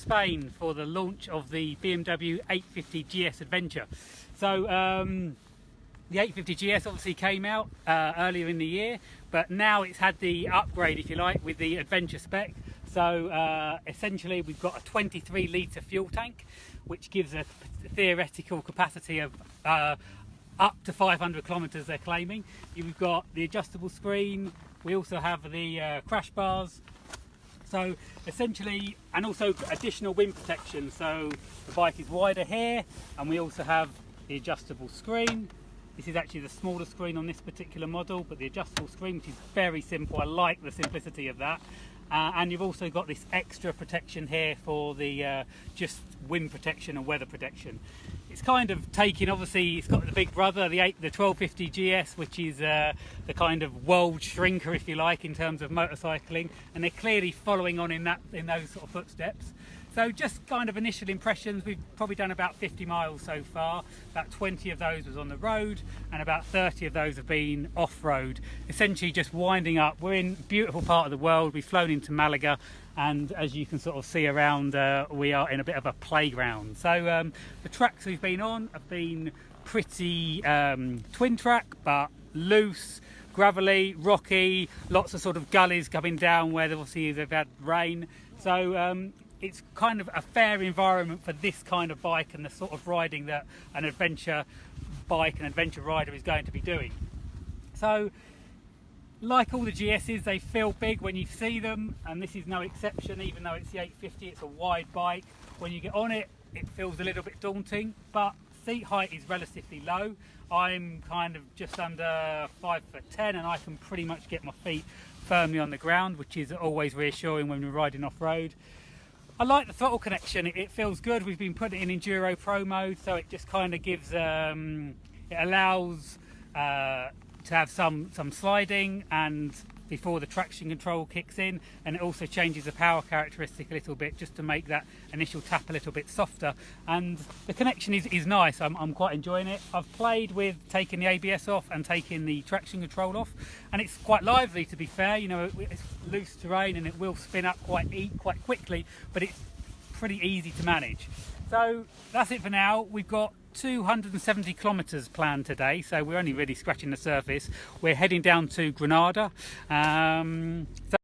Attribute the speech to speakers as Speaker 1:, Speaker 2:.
Speaker 1: Spain for the launch of the BMW 850 GS Adventure. So the 850 GS obviously came out earlier in the year, but now it's had the upgrade, if you like, with the Adventure spec. So essentially we've got a 23 litre fuel tank, which gives a theoretical capacity of up to 500 kilometres they're claiming. You've got the adjustable screen, we also have the crash bars. So essentially, and also additional wind protection. So the bike is wider here, and we also have the adjustable screen. This is actually the smaller screen on this particular model, but the adjustable screen, which is very simple. I like the simplicity of that. And you've also got this extra protection here for the just wind protection and weather protection. It's kind of taking, obviously, it's got the big brother, the 1250 GS, which is the kind of world shrinker, if you like, in terms of motorcycling, and they're clearly following on in those sort of footsteps. So just kind of initial impressions, we've probably done about 50 miles so far. About 20 of those was on the road, and about 30 of those have been off-road. Essentially just winding up. We're in a beautiful part of the world. We've flown into Malaga, and as you can sort of see around, we are in a bit of a playground. So the tracks we've been on have been pretty twin track, but loose, gravelly, rocky, lots of sort of gullies coming down where obviously they've had rain. So it's kind of a fair environment for this kind of bike and the sort of riding that an adventure bike, an adventure rider is going to be doing. So like all the GS's, they feel big when you see them, and this is no exception. Even though it's the 850, it's a wide bike. When you get on it, it feels a little bit daunting, but seat height is relatively low. I'm kind of just under 5'10", and I can pretty much get my feet firmly on the ground, which is always reassuring when we're riding off-road. I like the throttle connection, it feels good. We've been putting it in Enduro Pro mode, so it just kind of gives, it allows to have some sliding and before the traction control kicks in, and it also changes the power characteristic a little bit just to make that initial tap a little bit softer. And the connection is nice. I'm quite enjoying it. I've played with taking the ABS off and taking the traction control off, and it's quite lively, to be fair. You know, it's loose terrain and it will spin up quite quickly, but it's pretty easy to manage. So that's it for now. We've got 270 kilometres planned today, so we're only really scratching the surface. We're heading down to Granada. So